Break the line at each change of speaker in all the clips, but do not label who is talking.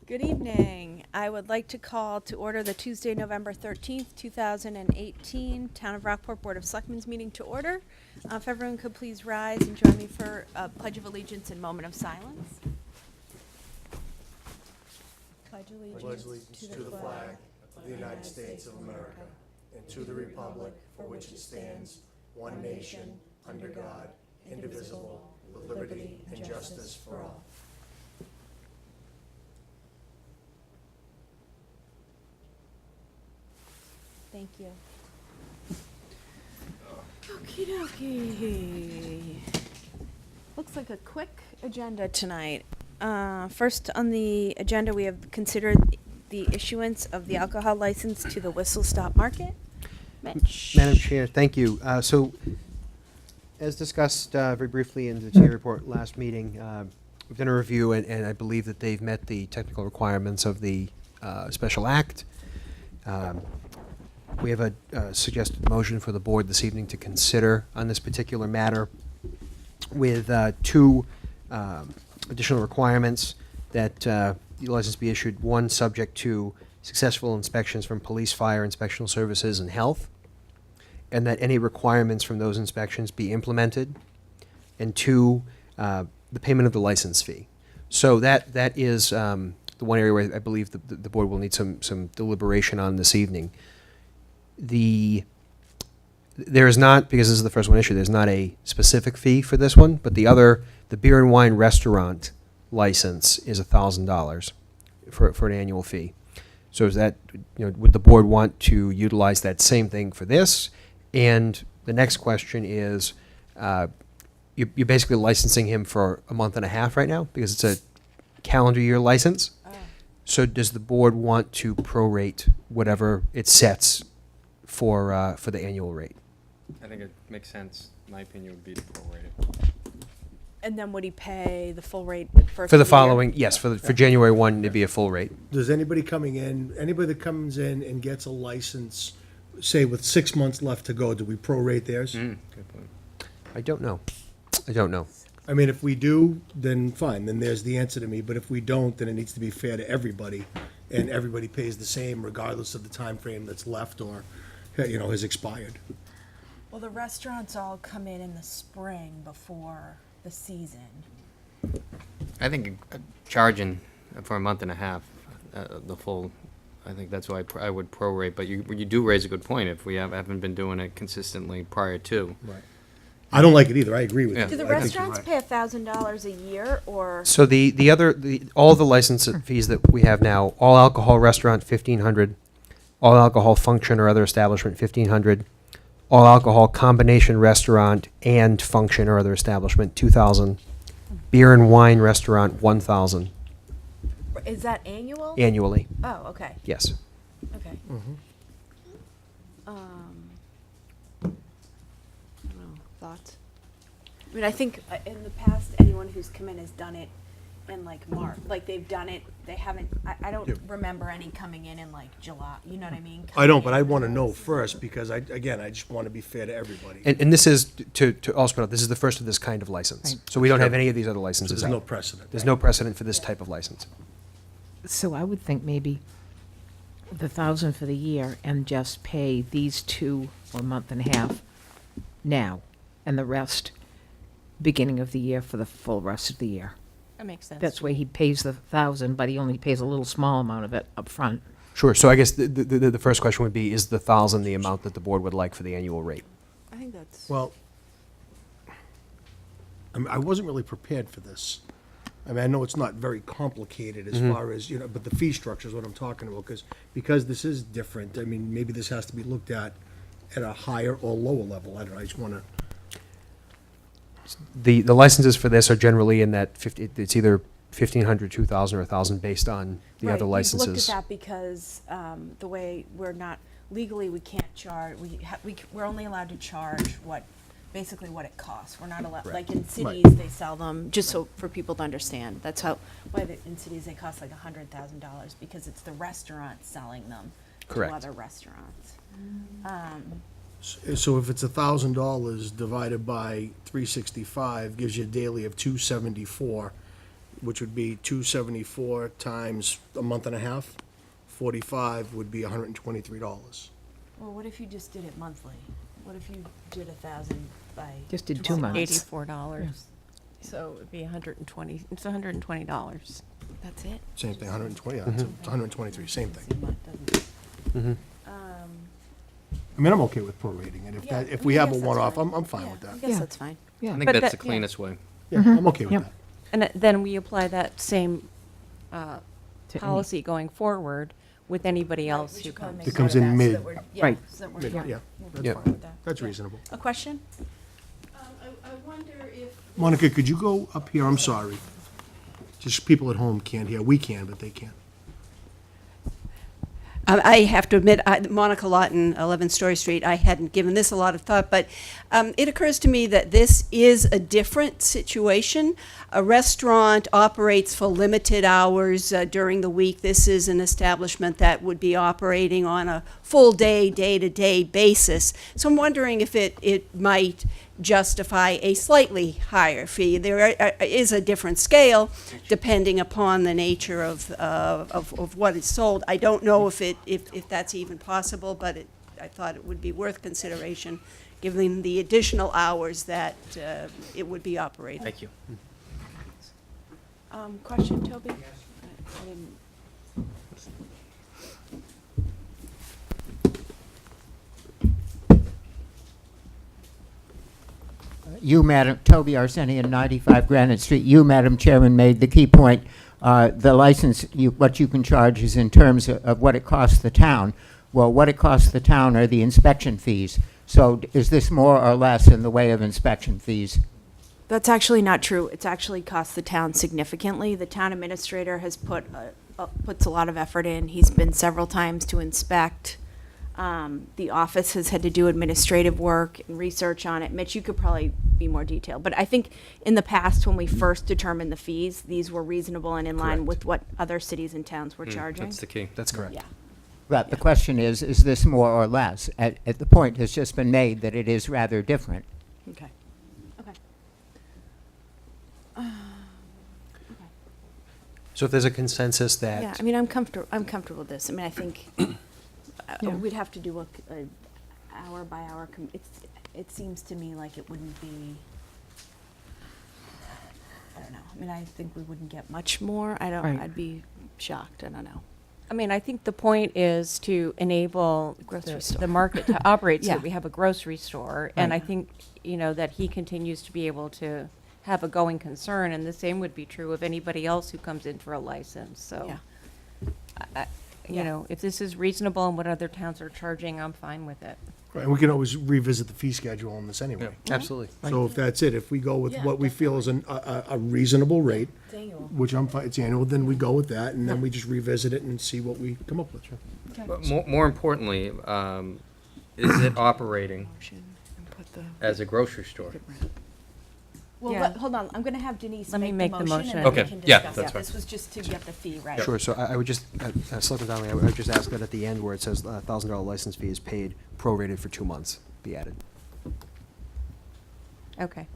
Good evening. I would like to call to order the Tuesday, November 13th, 2018 Town of Rockport Board of Selectmen's meeting to order. If everyone could please rise and join me for a Pledge of Allegiance and moment of silence. Pledge
allegiance to the flag of the United States of America and to the republic for which it stands, one nation, under God, indivisible, with liberty and justice for all.
Thank you. Okie dokie. Looks like a quick agenda tonight. First on the agenda, we have considered the issuance of the alcohol license to the Whistle Stop Market. Mitch.
Madam Chair, thank you. So, as discussed very briefly in the TA report last meeting, we've done a review, and I believe that they've met the technical requirements of the special act. We have a suggested motion for the board this evening to consider on this particular matter with two additional requirements that the license be issued. One, subject to successful inspections from police, fire, inspectional services, and health, and that any requirements from those inspections be implemented. And two, the payment of the license fee. So that is the one area where I believe the board will need some deliberation on this evening. There is not, because this is the first one issued, there's not a specific fee for this one, but the beer and wine restaurant license is $1,000 for an annual fee. So is that, would the board want to utilize that same thing for this? And the next question is, you're basically licensing him for a month and a half right now, because it's a calendar year license.
Oh.
So does the board want to prorate whatever it sets for the annual rate?
I think it makes sense. My opinion would be to prorate it.
And then would he pay the full rate
For the following, yes, for January 1, it'd be a full rate.
Does anybody that comes in and gets a license, say with 6 months left to go, do we prorate theirs?
Good point.
I don't know.
I mean, if we do, then fine, then there's the answer to me, but if we don't, then it needs to be fair to everybody, and everybody pays the same regardless of the time frame that's left or, has expired.
Well, the restaurants all come in the spring before the season.
I think charging for a month and a half, the full, I think that's why I would prorate. But you do raise a good point. If we haven't been doing it consistently prior to.
Right. I don't like it either, I agree with you.
Yeah.
Do the
I think you're
restaurants
right.
pay $1,000 a year, or?
So all the license fees that we have now, all alcohol restaurant, $1,500, all alcohol function or other establishment, $1,500, all alcohol combination restaurant and function or other establishment, $2,000, beer and wine restaurant, $1,000
Is that annual?
annually.
Oh, okay,
Yes.
okay. I don't know, thoughts? I mean, I think in the past, anyone who's come in has done it in like March, like they've done it, they haven't, I don't
Yeah.
remember any coming in like July, you know what I mean?
I don't, but
Coming
I
in.
want to know first, because I just want to be fair to everybody.
And this is, to also point out, this is the first of this kind of license.
Right.
So we don't have any of these other
So
licenses
there's no
out.
precedent.
There's no precedent for this type of license.
So I would think maybe the 1,000 for the year and just pay these two or a month and a half now, and the rest beginning of the year for the full rest of the year.
That makes sense.
That's where he pays the 1,000, but he only pays a little small amount of it up front.
Sure. So I guess the first question would be, is the 1,000 the amount that the board would like for the annual rate?
I think that's.
Well, I wasn't really prepared for this. I mean, I know it's not very complicated as far as, but the fee structure is what I'm talking about, because this is different. I mean, maybe this has to be looked at a higher or lower level. I don't know, I just want to,
The licenses for this are generally in that 50, it's either 1,500, 2,000, or 1,000 based on the
Right,
other
we've
licenses.
looked at that because the way we're not, legally, we can't charge, we're only allowed to charge basically what it costs. We're not allowed,
Right.
like in cities,
Right.
they sell them, just so for people to understand. That's in cities, they cost like $100,000 because it's the restaurant selling them
Correct.
to other restaurants.
so if it's $1,000 divided by 365 gives you a daily of 274. which would be 274 times a month and a half, 45 would be $123.
Well, what if you just did it monthly? What if you did 1,000 by?
Just did 2 months.
$84. So it would be 120, it's $120.
That's it?
Same thing, 120, yeah, it's 123, same thing.
Same month, doesn't it?
I mean, I'm okay with prorating it.
Yeah,
If
I
we
mean, I
have a
guess that's
one-off,
fine.
I'm fine
Yeah,
with
I
that.
guess
Yeah.
that's fine.
Yeah.
I think
But
that's
that-
the
yeah.
cleanest way.
Yeah, I'm okay with
Yep.
that.
And then we apply that same
To any-
policy going forward with anybody else
We
who
should probably
comes.
make
It comes
note of
in
that so
mid.
that we're- yeah,
Right.
so that we're-
Mid-
yeah,
Yeah,
we're
Yeah.
fine with that.
that's
Yeah.
reasonable.
A question?
I wonder if,
Monica, could you go up here? I'm sorry. Just people at home can't hear. We can, but they can't.
I have to admit, Monica Lawton, 11 Story Street, I hadn't given this a lot of thought, but it occurs to me that this is a different situation. A restaurant operates for limited hours during the week. This is an establishment that would be operating on a full day, day-to-day basis. So I'm wondering if it might justify a slightly higher fee. There is a different scale depending upon the nature of what is sold. I don't know if that's even possible, but I thought it would be worth consideration, given the additional hours that it would be operating.
Thank you.
Question, Toby? I didn't-
You, Madam, Toby Arsenian, 95 Granite Street. You, Madam Chairman, made the key point. The license, what you can charge is in terms of what it costs the town. Well, what it costs the town are the inspection fees. So is this more or less in the way of inspection fees?
That's actually not true. It's actually cost the town significantly. The town administrator has puts a lot of effort in. He's been several times to inspect. The office has had to do administrative work and research on it. Mitch, you could probably be more detailed. But I think in the past, when we first determined the fees, these were reasonable and in line
Correct.
with what other cities and towns were charging.
That's the key.
That's correct.
Yeah.
But the question is this more or less? At the point has just been made that it is rather different.
Okay. Okay.
So if there's a consensus that.
Yeah, I mean, I'm comfortable with this. I mean, I think
Yeah.
we'd have to do a hour by hour. It seems to me like it wouldn't be. I don't know. I mean, I think we wouldn't get much more.
Right.
I'd be shocked. I don't know.
I mean, I think the point is to enable
Grocery store.
the market to operate so
Yeah.
that we have a grocery store. And I
Right.
think, that he continues to be able to have a going concern, and the same would be true of anybody else who comes in for a license, so.
Yeah.
You if this is reasonable and what other towns are charging, I'm fine with it.
Right, and we can always revisit the fee schedule on this anyway.
Absolutely.
So if that's it, if we go with
Yeah,
what we feel is a reasonable rate,
It's annual.
which I'm fine, it's annual, then we go with that, and then we just revisit it and see what we come up with.
But more importantly, is it operating as a grocery store?
Well,
Yeah.
hold on. I'm going to have Denise
Let me
make
make
the
the
motion,
motion.
and then we
Okay,
can
yeah,
discuss
that's
it.
fine.
This was just to get the fee right.
Sure, so I would just, Selectman Donnelly, I would just ask that at the end where it says $1,000 license fee is paid prorated for 2 months, be added.
Okay.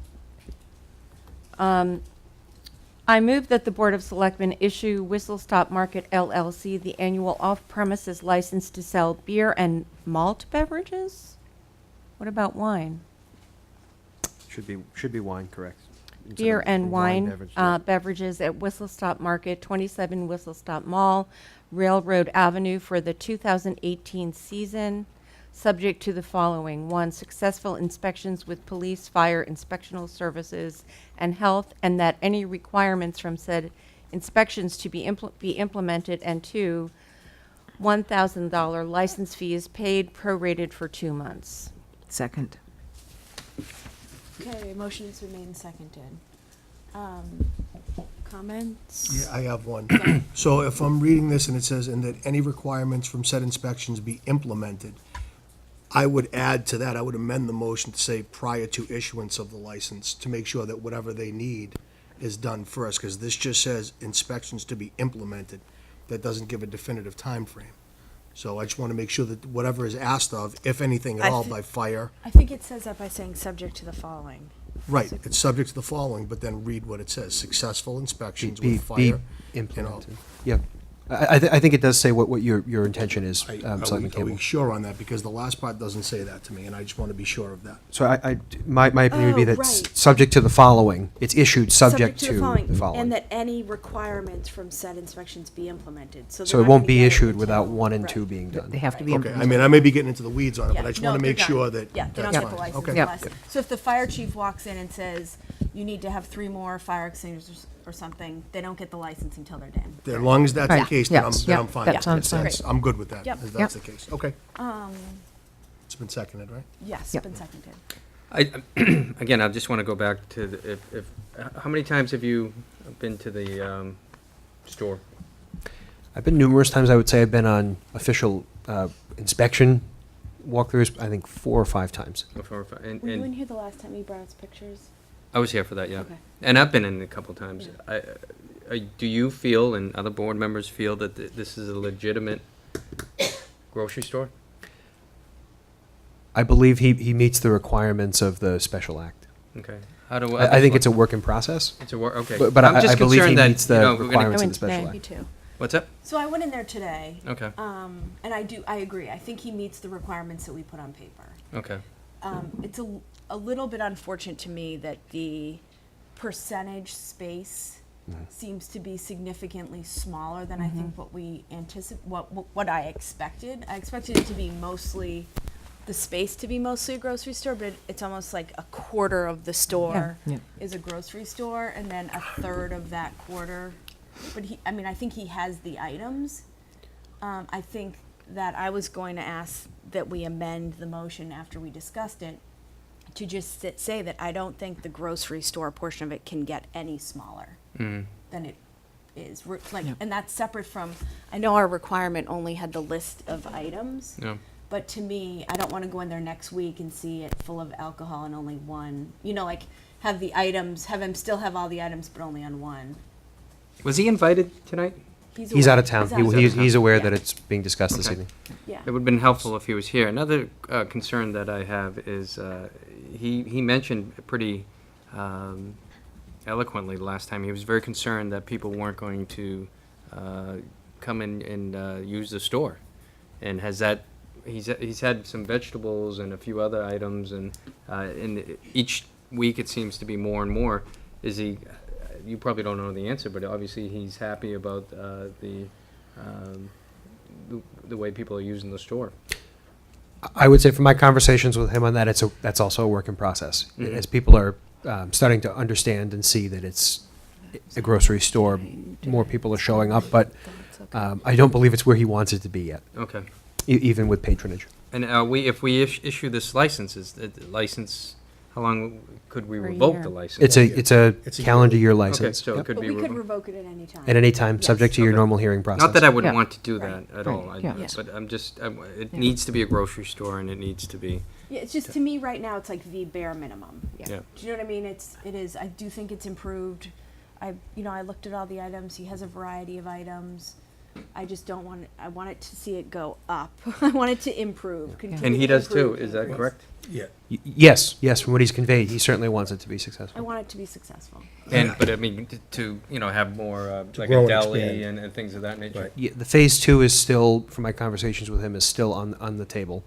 I move that the Board of Selectmen issue Whistle Stop Market LLC the annual off-premises license to sell beer and malt beverages? What about wine?
Should be wine, correct? Instead
Beer
of
and wine
beverage, yeah.
beverages at Whistle Stop Market, 27 Whistle Stop Mall, Railroad Avenue for the 2018 season, subject to the following. 1, successful inspections with police, fire, inspectional services, and health, and that any requirements from said inspections to be implemented. And 2, $1,000 license fee is paid, prorated for 2 months.
Second.
Okay, motion has been made and seconded. Comments?
Yeah, I have one. So if I'm reading this and it says, and that any requirements from said inspections be implemented, I would add to that, I would amend the motion to say prior to issuance of the license, to make sure that whatever they need is done first, because this just says inspections to be implemented. That doesn't give a definitive time frame. So I just want to make sure that whatever is asked of, if anything at
I
all,
thi-
by fire,
I think it says that by saying subject to the following.
Right, it's subject to the following, but then read what it says, successful inspections
Be-
with
be
fire.
implemented. Yeah. I think it does say what your intention is, Selectman
Are we
Cable.
sure on that? Because the last part doesn't say that to me, and I just want to be sure of that.
So my opinion would be
Oh,
that
right.
subject to the following, it's issued subject to the
And
following.
that any requirements from said inspections be implemented.
So
they're
it
not
won't
gonna
be
get it
issued without
until-
1 and
right.
2 being
They
done.
have to be
Okay, I
implemented.
mean, I may be getting into the weeds on it,
Yeah,
but I just
no,
want to
they're
make
done.
sure that
Yeah, they don't
that's
get the
fine.
license
Okay.
unless, so if the fire chief walks in and says, you need to have 3 more fire extinguishers or something, they don't get the license until they're done.
As long as that's the
Right,
case,
yeah,
then
yeah,
I'm fine.
that
with
sounds
it.
fine.
That's- I'm good with that,
Yep.
if that's the case. Okay,
Um,
it's been seconded, right?
yes,
Yep.
been seconded.
Again, I just want to go back to how many times have you been to the store?
I've been numerous times. I would say I've been on official inspection walkthroughs, I think 4 or 5 times.
Were you in here the last time you brought us pictures?
I was here for that, yeah.
Okay.
And I've been in a couple times. Do you feel, and other board members feel, that this is a legitimate grocery store?
I believe he meets the requirements of the special act.
Okay. How do
I think it's a work in process,
It's a work, okay.
but
I'm
I
just
believe he
concerned that,
meets
you
the
know, we're gonna-
requirements
I
of
went
the special
Me
act.
too.
What's that?
So I went in there today.
Okay,
And I agree. I think he meets the requirements that we put on paper.
okay.
It's a little bit unfortunate to me that the percentage space seems to be significantly smaller than I think what we what I expected. I expected it to be mostly, the space to be mostly a grocery store, but it's almost like a quarter of the store
Yeah.
is a grocery store, and then a third of that quarter. But I think he has the items. I think that I was going to ask that we amend the motion after we discussed it to just say that I don't think the grocery store portion of it can get any smaller
Mm.
than it is. And that's separate from, I know our requirement only had the list of items,
Yeah.
but to me, I don't want to go in there next week and see it full of alcohol and only one, have the items, have him still have all the items, but only on one.
Was he invited tonight?
He's out of town.
He's out of
He's aware
Yeah.
that it's being discussed this
Okay.
evening.
Yeah.
It would have been helpful if he was here. Another concern that I have is, he mentioned pretty eloquently the last time, he was very concerned that people weren't going to come in and use the store. And he's had some vegetables and a few other items, and each week it seems to be more and more. Is he, you probably don't know the answer, but obviously he's happy about the way people are using the store.
I would say from my conversations with him on that, that's also a work in process.
Mhm.
As people are starting to understand and see that it's a grocery store, more people are showing up, but I don't believe it's where he wants it to be yet,
Okay.
even with patronage.
And if we issue this license, license, how long could we
For a
revoke
year.
the license?
It's a
It's a
calendar year
Okay,
license.
so it
Yep.
could
But
be
we could
revoked.
revoke it at any time.
At any time,
Yes.
subject to your
Okay.
normal hearing process.
Not that I wouldn't
Yeah.
want to do
Right.
that at all,
Yeah.
but I'm just, it
Yeah.
needs to be a grocery store and it needs to be,
Yeah, it's just, to me, right now, it's like the bare minimum.
yeah.
Do you know what I mean? It is, I do think it's improved. I looked at all the items. He has a variety of items. I just don't want I want it to see it go up. I want it to improve. continue
And he
to
does too,
improve,
is that
increase.
correct?
Yeah.
Yes, from what he's conveyed, he certainly wants it to be
I
successful.
want it to be successful.
But I mean, to, have more, like
grow
a
and
deli
expand.
and things of that nature.
Right.
Yeah, the phase 2 is still, from my conversations with him, is still on the table.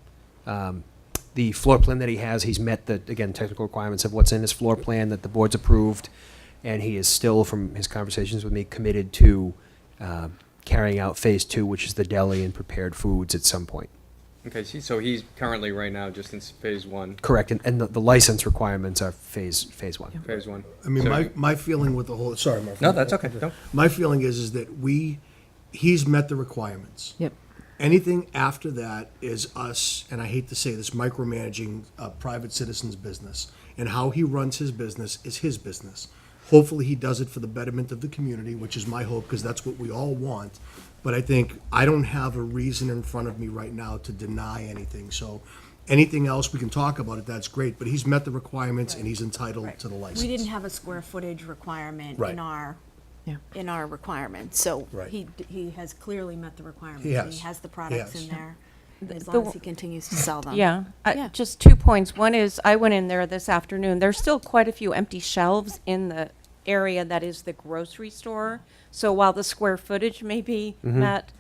The floor plan that he has, he's met the, again, technical requirements of what's in his floor plan that the board's approved, and he is still, from his conversations with me, committed to carrying out phase 2, which is the deli and prepared foods at some point.
Okay, so he's currently right now just in phase 1,
Correct, and the license requirements are phase 1.
phase 1.
I mean,
So-
my feeling with the whole, sorry, Mark.
No, that's okay, no.
My feeling is that he's met the requirements.
Yep.
Anything after that is us, and I hate to say this, micromanaging a private citizen's business. And how he runs his business is his business. Hopefully, he does it for the betterment of the community, which is my hope, because that's what we all want. But I think I don't have a reason in front of me right now to deny anything. So anything else, we can talk about it, that's great. But he's met the requirements, and he's entitled to the license.
We didn't have a square footage requirement
Right.
in our
Yeah.
requirements, so
Right.
he has clearly met the requirements.
He
and
has.
He has the products
has.
in there. as
The-
long as he continues to sell them.
Yeah,
Yeah.
just 2 points. One is, I went in there this afternoon. There's still quite a few empty shelves in the area that is the grocery store. So while the square footage may be met,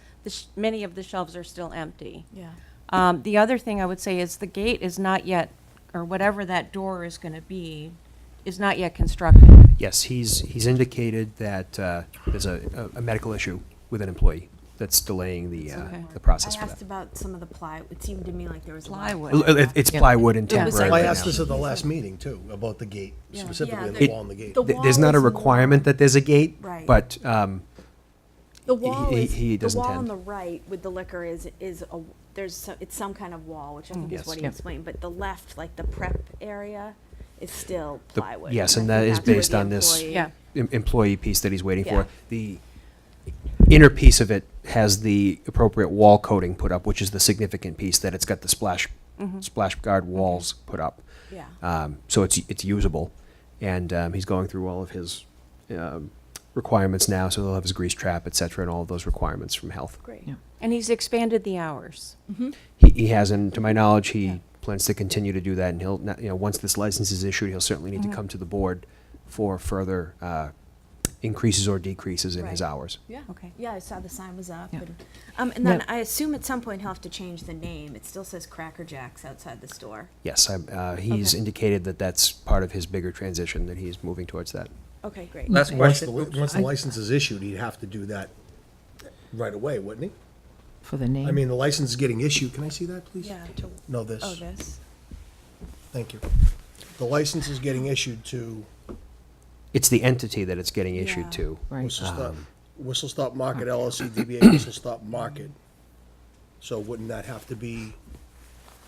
many of the shelves are still empty.
Yeah.
The other thing I would say is the gate is not yet, or whatever that door is going to be, is not yet constructed.
Yes, he's indicated that there's a medical issue with an employee that's delaying the
Okay.
the process
I
for
asked
that.
about some of the ply. It seemed to me like there was a lot.
Plywood.
It's
Yeah.
plywood and
It was
temporary.
like-
I
right
asked
now.
this at the last meeting too, about the gate,
Yeah.
specifically
Yeah,
the
the-
wall and the gate.
the
There's not a
wall is
requirement
more-
that there's a gate,
Right.
but
The wall
he-
is
he doesn't
the wall on
tend.
the right with the liquor is a it's some kind of wall, which I think
Yes.
is what he
Yeah.
explained. But the left, like the prep area, is still
The-
plywood.
yes,
I
and
think
that is
that's where
based
the
on this
employee-
Yeah.
employee piece that he's waiting
Yeah.
for. The inner piece of it has the appropriate wall coating put up, which is the significant piece, that it's got the splash guard walls put up.
Yeah.
So it's usable, and he's going through all of his requirements now. So he'll have his grease trap, et cetera, and all of those requirements from health.
Great.
Yeah.
And he's expanded the hours.
He has, and to my knowledge, he
Yeah.
plans to continue to do that. And he'll, once this license is issued, he'll certainly need to come to the board for further increases or decreases in his
Right.
hours.
Yeah.
Okay.
Yeah, I saw the sign was up.
Yeah.
And then
Yeah.
I assume at some point he'll have to change the name. It still says Cracker Jacks outside the store.
Yes, he's
Okay.
indicated that that's part of his bigger transition, that he's moving towards that.
Okay, great.
Last
Once
question.
once the license is issued, he'd have to do that right away, wouldn't he?
For the name.
I mean, the license is getting issued, can I see that, please?
Yeah.
No, this,
Oh, this.
thank you. The license is getting issued to
It's the entity that it's getting
Yeah.
issued to.
Right.
Whistle Stop Market LLC, DBA Whistle Stop Market. So wouldn't that have to be,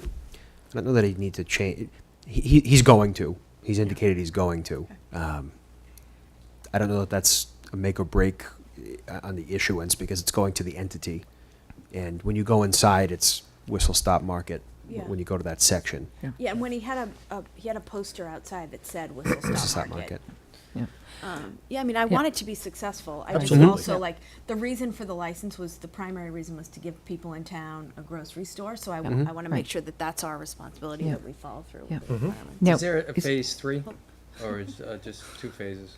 I don't know that he'd need to change. He's going to. He's indicated he's going to. I don't know that that's a make or break on the issuance, because it's going to the entity. And when you go inside, it's Whistle Stop Market,
Yeah.
when you go to that section.
Yeah, and when he had a poster outside that said Whistle Stop,
Whistle Stop
Market.
Market.
Yeah.
Yeah, I mean, I want it to be successful. I just
Absolutely.
also
Yeah.
like the reason for the license was the primary reason was to give people in town a grocery store. So I want to make
Right.
sure that that's our responsibility,
Yeah.
that we follow through
Yeah.
with the requirements.
Now,
Is there a
is-
phase 3, or is just 2 phases?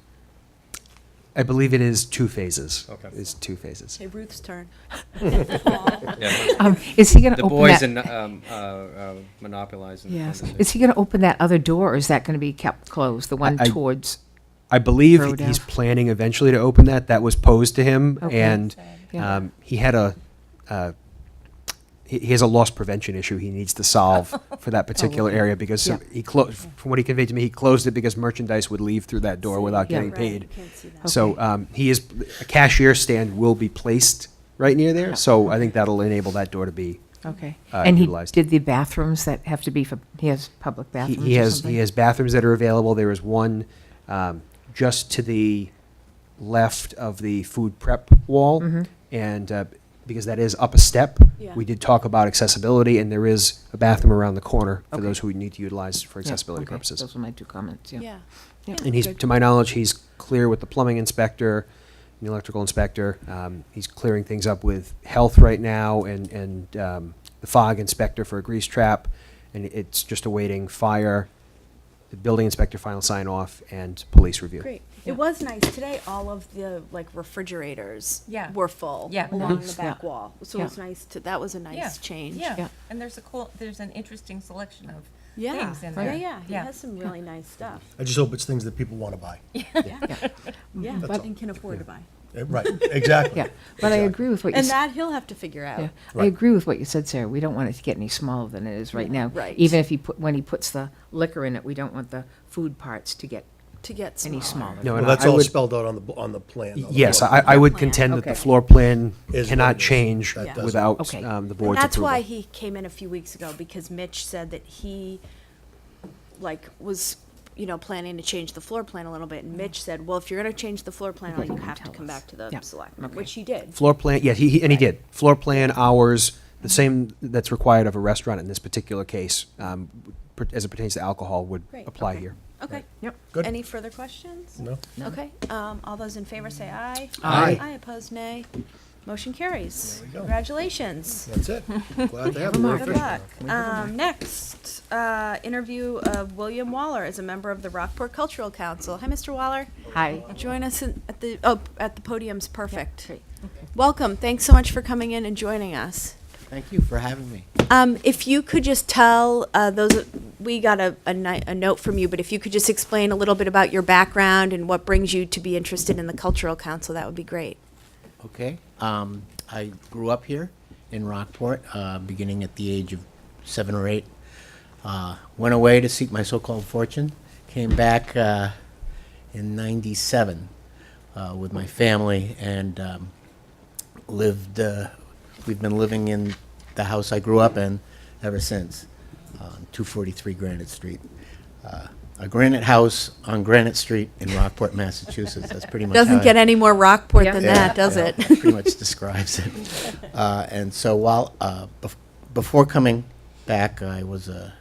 I believe it is 2 phases.
Okay.
It's 2 phases.
Okay, Ruth's turn.
Yeah,
Is he going to
the
open
boys
that?
monopolizing.
Yes.
the
Is he going to open that other door, or is that going to be kept closed? The one
I-
towards.
I believe
Road
he's
Ave.
planning eventually to open that. That was posed to him,
Okay.
and
Yeah.
he had he has a loss prevention issue he needs to solve for that particular
okay.
area, because
Yeah.
he closed. From what he conveyed to me, he closed it because merchandise would leave through that door without
Yeah.
getting
Right,
paid.
you can't see that.
So a cashier stand will be placed right near there. So I think that'll enable that door to be.
Okay. And he
utilized.
did the bathrooms that have to be for, he has public
He,
bathrooms
he
or
has
something?
he has bathrooms that are available. There is one just to the left of the food prep wall,
Mm-hmm.
and because that is up a step,
Yeah.
we did talk about accessibility, and there is a bathroom around the corner for
Okay.
those who need to utilize for
Yeah,
accessibility
okay.
purposes.
Those were my 2 comments, yeah.
Yeah.
Yeah.
And he's, to my knowledge, he's clear with the plumbing inspector, the electrical inspector. He's clearing things up with health right now, and the fog inspector for a grease trap, and it's just awaiting fire, the building inspector final sign off, and police review.
Great.
Yeah.
It was nice today. All of the refrigerators
Yeah.
were full
Yeah.
along
Nice.
the back
Yeah.
wall. So
Yeah.
it was nice to. That was a nice change.
Yeah.
Yeah.
And there's an interesting selection of
Yeah.
things in
Yeah,
there.
yeah. He
Yeah.
has some really nice stuff.
I just hope it's things that people want to buy.
Yeah. Yeah.
That's
And can afford to buy.
Right, exactly.
Yeah, but I
Exactly.
agree with what you
And
said.
that he'll have to figure out.
Yeah, I
Right.
agree with what you said, Sarah. We don't want it to get any smaller than it is right
Yeah,
now.
right.
Even if when he puts the liquor in it, we don't want the food parts to get
To get
any
smaller.
smaller.
No,
Well,
and
that's
I
all
would,
spelled out on the plan. on the
yes,
floor.
I would
Plan.
contend that the
Okay.
floor plan
Is what
cannot
it is.
change
That doesn't-
without
Okay.
the
And
board's
that's
approval.
why he came in a few weeks ago, because Mitch said that he, was, planning to change the floor plan a little bit. And Mitch said, well, if you're gonna change the floor plan,
Okay,
you
you
have to
tell
come
us.
back to the
Yeah.
selectmen,
Okay.
which he did.
Floor plan, yeah, and he did. Floor plan, hours, the same that's required of a restaurant in this particular case, as it pertains to alcohol, would
Great,
apply
okay.
here.
Okay.
Yep.
Good.
Any further questions?
No?
Okay, all those in favor say aye.
Aye.
Aye, opposed, nay. Motion carries.
There we go.
Congratulations.
That's it. Glad to have you. We're
Good
official.
luck. Next, interview of William Waller as a member of the Rockport Cultural Council. Hi, Mr. Waller.
Hi.
Join us at the podium's perfect. Welcome. Thanks so much for coming in and joining us.
Thank you for having me.
If you could just tell those, we got a note from you, but if you could just explain a little bit about your background and what brings you to be interested in the Cultural Council, that would be great.
Okay. I grew up here in Rockport, beginning at the age of 7 or 8. Went away to seek my so-called fortune. Came back in '97 with my family and lived. We've been living in the house I grew up in ever since, 243 Granite Street. A granite house on Granite Street in Rockport, Massachusetts. That's pretty much how
Doesn't
I-
get any more Rockport
Yeah.
than
Yeah,
that, does
yeah,
it?
that pretty much describes it. And so while before coming back, I was an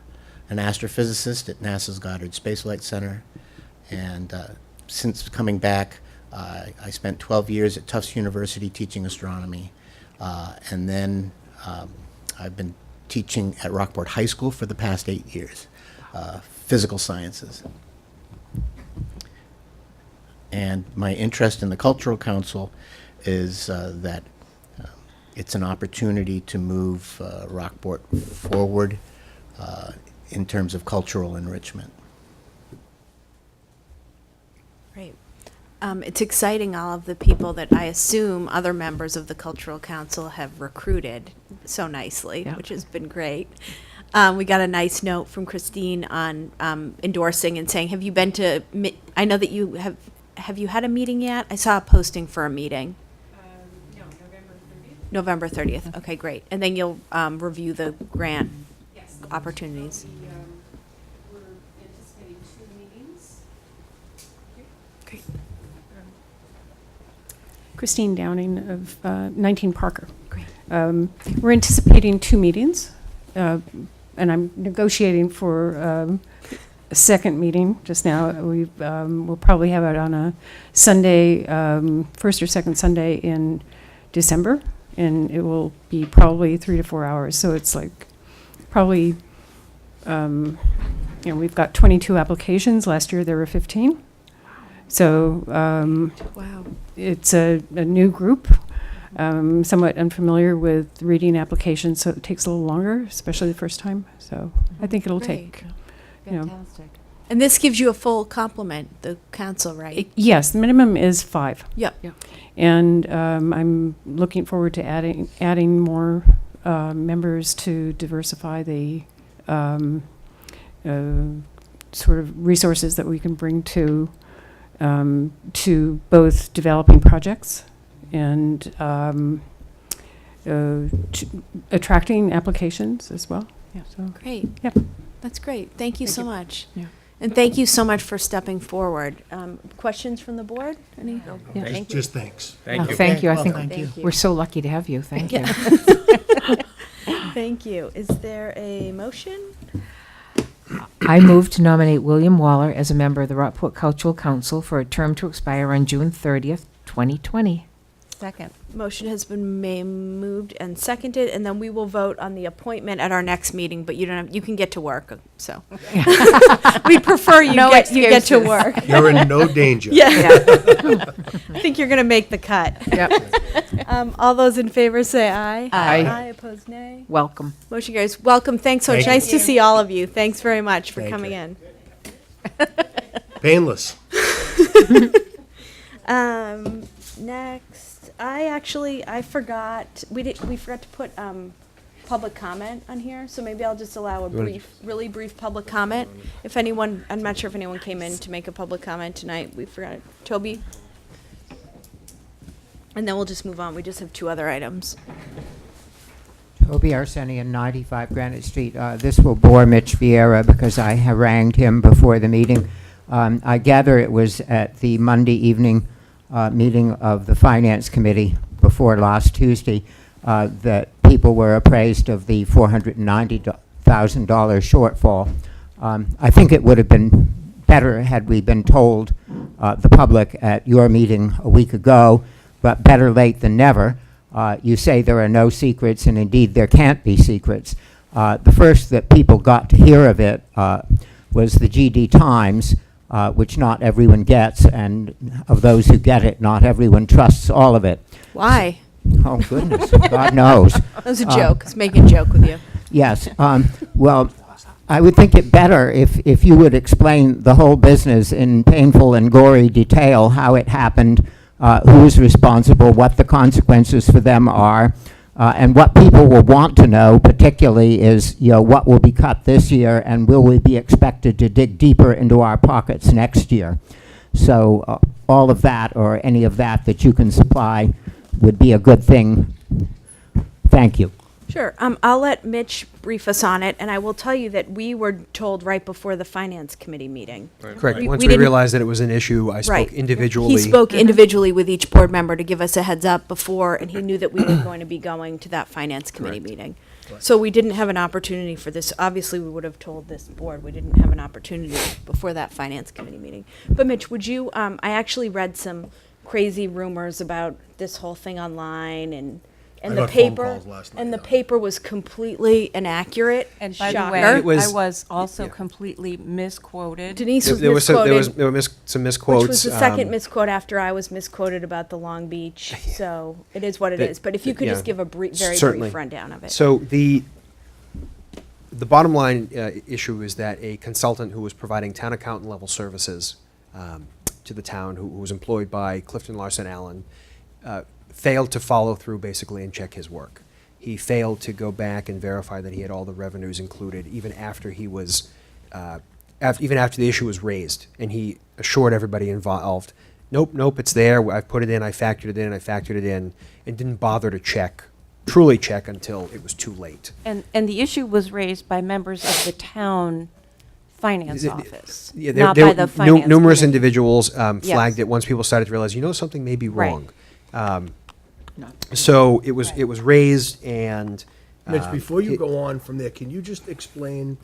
astrophysicist at NASA's Goddard Space Flight Center, and since coming back, I spent 12 years at Tufts University teaching astronomy, and then I've been teaching at Rockport High School for the past 8 years, physical sciences. And my interest in the Cultural Council is that it's an opportunity to move Rockport forward in terms of cultural enrichment.
Great. It's exciting, all of the people that I assume other members of the Cultural Council have recruited so nicely,
Yeah.
which has been great. We got a nice note from Christine on endorsing and saying, have you been to, I know that you have you had a meeting yet? I saw a posting for a meeting.
No, November 30th.
November 30th. Okay, great. And then you'll review the grant
Yes.
opportunities.
We're anticipating 2 meetings.
Great.
Christine Downing of 19 Parker.
Great.
We're anticipating 2 meetings, and I'm negotiating for a second meeting just now. We'll probably have it on a Sunday, first or second Sunday in December, and it will be probably 3 to 4 hours. So it's like probably, we've got 22 applications. Last year there were 15. So
Wow.
it's a new group, somewhat unfamiliar with reading applications, so it takes a little longer, especially the first time. So I think it'll take,
Fantastic.
And this gives you a full complement, the council, right?
yes, the minimum is 5.
Yep.
And I'm looking forward to adding more members to diversify the sort of resources that we can bring to both developing projects and attracting applications as well. Yeah. So
Great.
Yep.
That's great. Thank you so much.
Yeah.
And thank you so much for stepping forward. Questions from the board? Any?
Yeah.
Thank you.
Just thanks.
Thank you. I
Well,
think
thank you.
we're so lucky to have you. Thank you.
Thank you. Is there a motion?
I move to nominate William Waller as a member of the Rockport Cultural Council for a term to expire on June 30th, 2020.
Second.
Motion has been moved and seconded, and then we will vote on the appointment at our next meeting, but you don't have, you can get to work, so. We prefer you
No
get to
excuses.
work.
You're in no danger.
Yeah. I think you're gonna make the cut.
Yep.
All those in favor say aye.
Aye.
Aye, opposed nay.
Welcome.
Motion carries. Welcome. Thanks so much.
Thank you.
Nice to see all of you. Thanks very much for
Thank
coming
you.
in.
Painless.
Next, I forgot, we forgot to put, public comment on here, so maybe I'll just allow a really brief public comment. If anyone, I'm not sure if anyone came in to make a public comment tonight, we forgot it. Toby? And then we'll just move on, we just have 2 other items.
Toby Arsenian, 95 Granite Street. This will bore Mitch Vieira because I harangued him before the meeting. I gather it was at the Monday evening meeting of the Finance Committee before last Tuesday that people were appraised of the $490,000 shortfall. I think it would have been better had we been told, the public, at your meeting a week ago, but better late than never. You say there are no secrets, and indeed there can't be secrets. The first that people got to hear of it was the GD Times, which not everyone gets, and of those who get it, not everyone trusts all of it.
Why?
Oh, goodness, God knows.
That was a joke. I was making a joke with you.
Yes. Well, I would think it better if you would explain the whole business in painful and gory detail, how it happened, who is responsible, what the consequences for them are, and what people will want to know particularly is, what will be cut this year, and will we be expected to dig deeper into our pockets next year? So all of that, or any of that you can supply, would be a good thing. Thank you.
Sure. I'll let Mitch brief us on it, and I will tell you that we were told right before the Finance Committee meeting.
Correct.
We-
Once
we
we
didn't-
realized that it was an issue, I
Right.
spoke individually.
He spoke individually with each board member to give us a heads up before, and he knew that we were going to be going to that Finance Committee meeting. So we didn't have an opportunity for this. Obviously, we would have told this board. We didn't have an opportunity before that Finance Committee meeting. But Mitch, would you, I actually read some crazy rumors about this whole thing online, and
I
the
got phone
paper,
calls last night,
and the
yeah.
paper was completely inaccurate.
And by the
Shocker.
way,
It was-
I was also
yeah.
completely misquoted.
Denise was
There was some,
misquoted.
there were some misquotes.
Which was the second
um,
misquote after I was misquoted about the Long Beach. So it is what it
That-
is. But if you could
yeah,
just give a very
certainly.
brief rundown of it.
So the bottom line issue is that a consultant who was providing town accountant level services to the town, who was employed by Clifton Larson Allen, failed to follow through basically and check his work. He failed to go back and verify that he had all the revenues included, even after he was, even after the issue was raised, and he assured everybody involved, nope, it's there. I've put it in. I factored it in, and didn't bother to truly check until it was too late.
And the issue was raised by members of the town finance office,
Yeah,
not by the finance
numerous
committee.
individuals
Yes.
flagged it once people started to realize, something may be
Right.
wrong. So it was raised, and
Mitch, before you
it-
go on from there, can you just explain,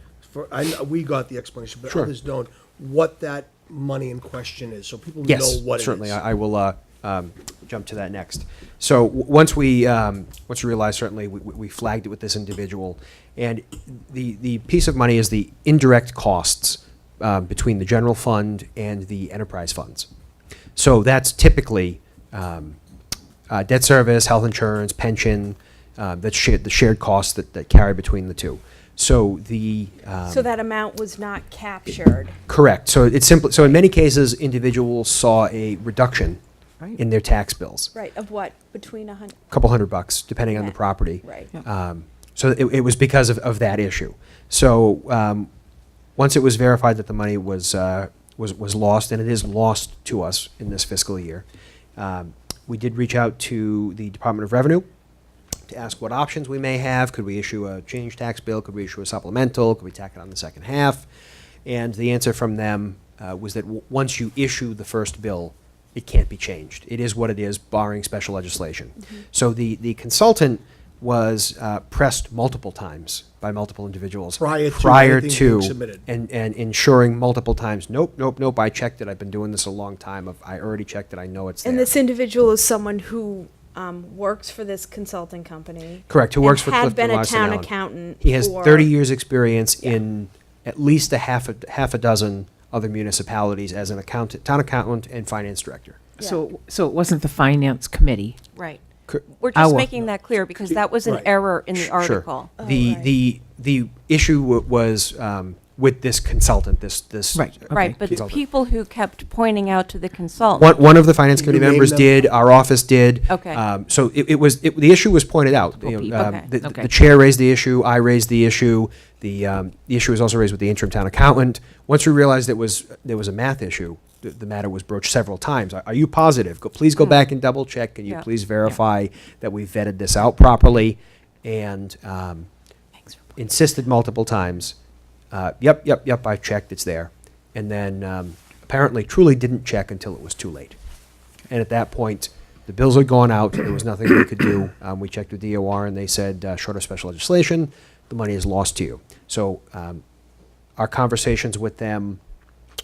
we got the explanation, but
Sure.
others don't, what that money in question is, so people know
Yes,
what it is?
certainly. I will jump to that next. So once we realized, certainly, we flagged it with this individual, and the piece of money is the indirect costs between the general fund and the enterprise funds. So that's typically debt service, health insurance, pension, the shared costs that carry between the two. So
So that amount was not captured.
correct. So it's simple. So in many cases, individuals saw a reduction
Right.
in their tax bills,
Right, of what? Between
a couple $100, depending on the
Yeah.
property.
Right.
So it was because of that issue. So once it was verified that the money was lost, and it is lost to us in this fiscal year, we did reach out to the Department of Revenue to ask what options we may have. Could we issue a change tax bill? Could we issue a supplemental? Could we tack it on the second half? And the answer from them was that once you issue the first bill, it can't be changed. It is what it is, barring special legislation. So the consultant was pressed multiple times by multiple individuals
Prior to anything being submitted.
and ensuring multiple times, nope, I checked it. I've been doing this a long time. I already checked it. I know it's there.
And this individual is someone who works for this consulting company.
Correct, who
and
works for
had
Clifton
been a
Larson
town
Allen.
accountant.
He has
for-
30 years' experience
Yeah.
in at least half a dozen other municipalities as an accountant, town accountant and finance director.
So it wasn't the finance committee.
Right.
Cor-
We're just
Our-
making that clear because that was an
Right.
error in the
Sure.
article.
Oh,
The
right.
the issue was with this consultant, this
Right.
Right,
Okay.
but the
consultant.
people who kept pointing out to the consultant.
One of the finance
Can you
committee
name
members
them?
did. Our office did.
Okay.
So the issue was pointed out.
Oh,
You know,
people.
Okay.
Okay.
The chair raised the issue. I raised the issue. The issue was also raised with the interim town accountant. Once we realized there was a math issue, the matter was broached several times. Are you positive? Please go back and double check. Can you
Yeah.
please verify that we vetted this out properly? And insisted multiple times. Yep, I checked. It's there. And then apparently truly didn't check until it was too late. And at that point, the bills had gone out. There was nothing we could do. We checked with DOR, and they said, short of special legislation, the money is lost to you. So our conversations with them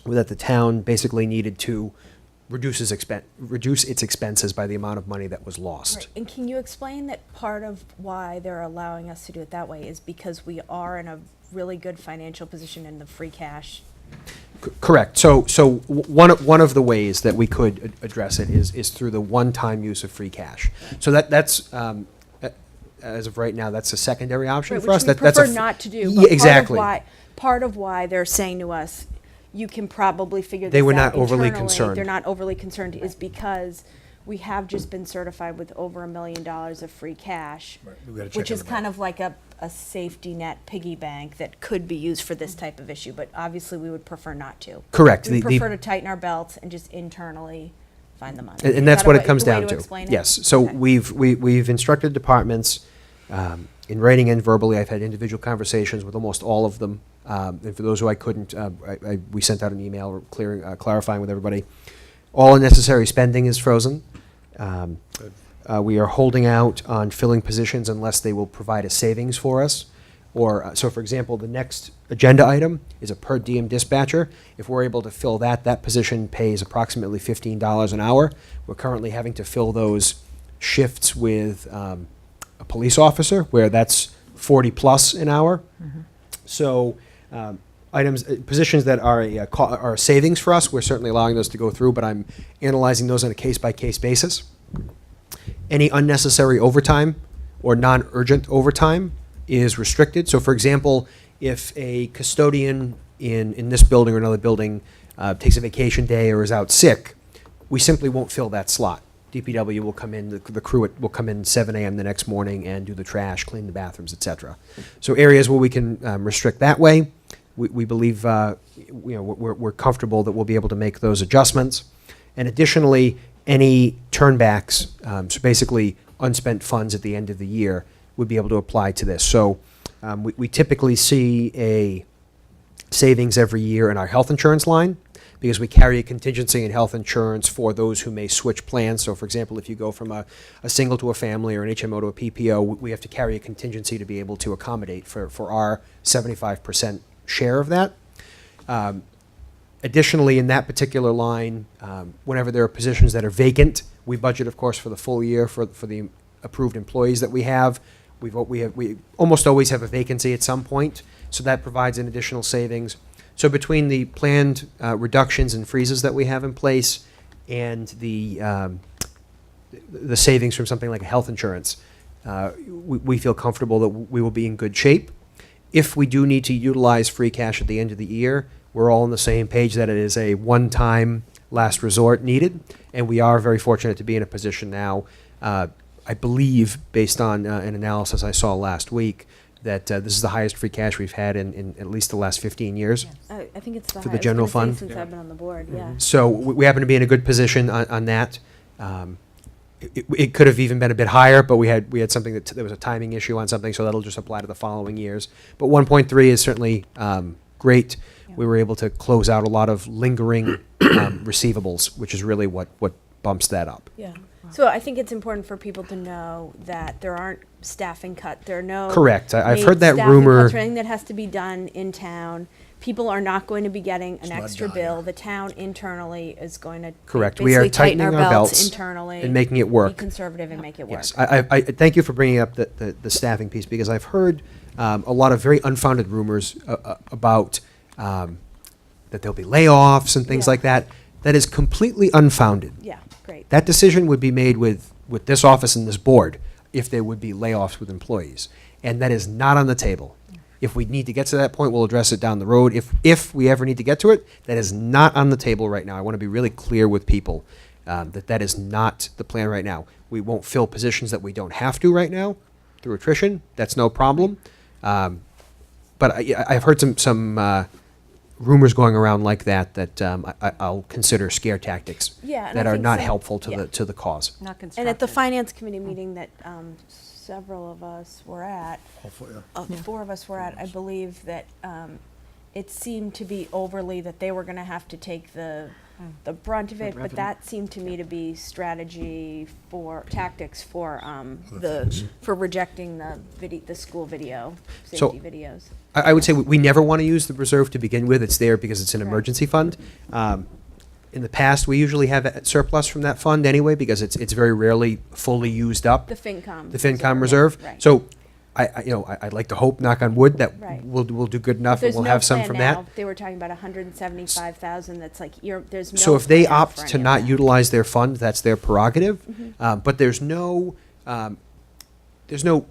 were that the town basically needed to reduce its expenses by the amount of money that was lost.
Right. And can you explain that part of why they're allowing us to do it that way is because we are in a really good financial position in the free cash?
Correct. So one of the ways that we could address it is through the one-time use of free cash. So that's as of right now, that's a secondary option
Right,
for us.
which we
That's a
prefer not to do.
Yeah,
but
exactly.
Part of why they're saying to us, you can probably figure this out
They were not overly
internally,"
concerned.
They're not overly concerned is because we have just been certified with over $1 million of free cash,
Right, we gotta check
which is
everybody.
kind of like a safety net piggy bank that could be used for this type of issue, but obviously we would prefer not to.
Correct.
We
The-
prefer to tighten our belts and just internally find the money.
And
Is
that's
that
what
a
it comes
the way
down to.
explain it?
Yes. So
Okay.
we've instructed departments in writing and verbally. I've had individual conversations with almost all of them. And for those who I couldn't, we sent out an email clarifying with everybody. All unnecessary spending is frozen. We are holding out on filling positions unless they will provide a savings for us. Or, so for example, the next agenda item is a per diem dispatcher. If we're able to fill that position pays approximately $15 an hour. We're currently having to fill those shifts with a police officer, where that's 40 plus an hour. So positions that are a savings for us, we're certainly allowing those to go through, but I'm analyzing those on a case-by-case basis. Any unnecessary overtime or non-urgent overtime is restricted. So for example, if a custodian in this building or another building takes a vacation day or is out sick, we simply won't fill that slot. DPW will come in, the crew will come in 7 a.m. the next morning and do the trash, clean the bathrooms, etc. So areas where we can restrict that way, we believe we're comfortable that we'll be able to make those adjustments. And additionally, any turnbacks, so basically unspent funds at the end of the year, would be able to apply to this. So we typically see a savings every year in our health insurance line, because we carry a contingency in health insurance for those who may switch plans. So for example, if you go from a single to a family or an HMO to a PPO, we have to carry a contingency to be able to accommodate for our 75% share of that. Additionally, in that particular line, whenever there are positions that are vacant, we budget, of course, for the full year for the approved employees that we have. We almost always have a vacancy at some point, so that provides an additional savings. So between the planned reductions and freezes that we have in place and the savings from something like a health insurance, we feel comfortable that we will be in good shape. If we do need to utilize free cash at the end of the year, we're all on the same page that it is a one-time last resort needed, and we are very fortunate to be in a position now, I believe, based on an analysis I saw last week, that this is the highest free cash we've had in at least the last 15 years.
I think it's the
For the
highest
general
I've seen
fund?
since I've been on the board, yeah.
So we happen to be in a good position on that. It could have even been a bit higher, but we had something there was a timing issue on something, so that'll just apply to the following years. But 1.3 is certainly great.
Yeah.
We were able to close out a lot of lingering receivables, which is really what bumps that up.
Yeah. So I think it's important for people to know that there aren't staffing cut. There are no.
Correct. I've
made
heard that
staffing
rumor.
cuts or anything that has to be done in town. People are not going to be getting an
not
extra
dire.
bill. The town internally is going to
Correct. We are
basically tighten
tightening
our
our
belts
belts
internally
and making it work.
Be conservative and make it work.
Yes, I thank you for bringing up the staffing piece, because I've heard a lot of very unfounded rumors about that there'll be layoffs and things
Yeah.
like that. That is completely unfounded.
Yeah, great.
That decision would be made with this office and this board if there would be layoffs with employees, and that is not on the table. If we need to get to that point, we'll address it down the road. If we ever need to get to it, that is not on the table right now. I want to be really clear with people that is not the plan right now. We won't fill positions that we don't have to right now through attrition. That's no problem. But I've heard some rumors going around like that I'll consider scare tactics
Yeah, and
that
I
are
think
not
some-
helpful to
yeah.
the cause.
Not
And at the
constructive.
finance committee meeting that several of us were at,
Hopefully,
four of us were at, I believe that it seemed to be overly that they were going to have to take the brunt of it, but that seemed to me to be tactics for for rejecting the school video
So-
safety videos.
I would say we never want to use the reserve to begin with. It's there because it's an emergency fund. In the past, we usually have a surplus from that fund anyway, because it's very rarely fully used up.
The FinCom.
The FinCom reserve.
Right.
So, I'd like to hope, knock on wood, that
Right.
we'll do good
But
enough and
there's
we'll
no
have some
plan
from
now.
that.
They were talking about 175,000, that's like, there's no.
So if they
plan
opt
for
to
any of
not
that.
utilize their fund, that's their prerogative. But there's no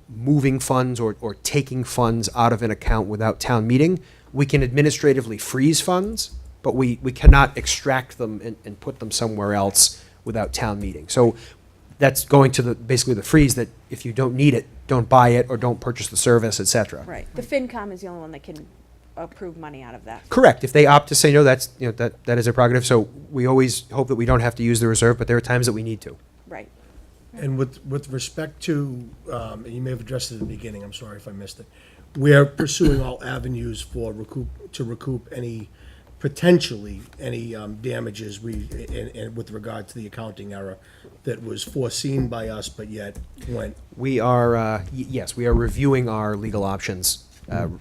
moving funds or taking funds out of an account without town meeting. We can administratively freeze funds, but we cannot extract them and put them somewhere else without town meeting. So that's going to basically the freeze, that if you don't need it, don't buy it or don't purchase the service, et cetera.
Right, the FinCom is the only one that can approve money out of that.
Correct. If they opt to say no, that is a prerogative. So we always hope that we don't have to use the reserve, but there are times that we need to.
Right.
And with respect to, and you may have addressed it at the beginning, I'm sorry if I missed it, we are pursuing all avenues to recoup any, potentially, any damages and with regard to the accounting error that was foreseen by us, but yet went.
We are, yes, we are reviewing our legal options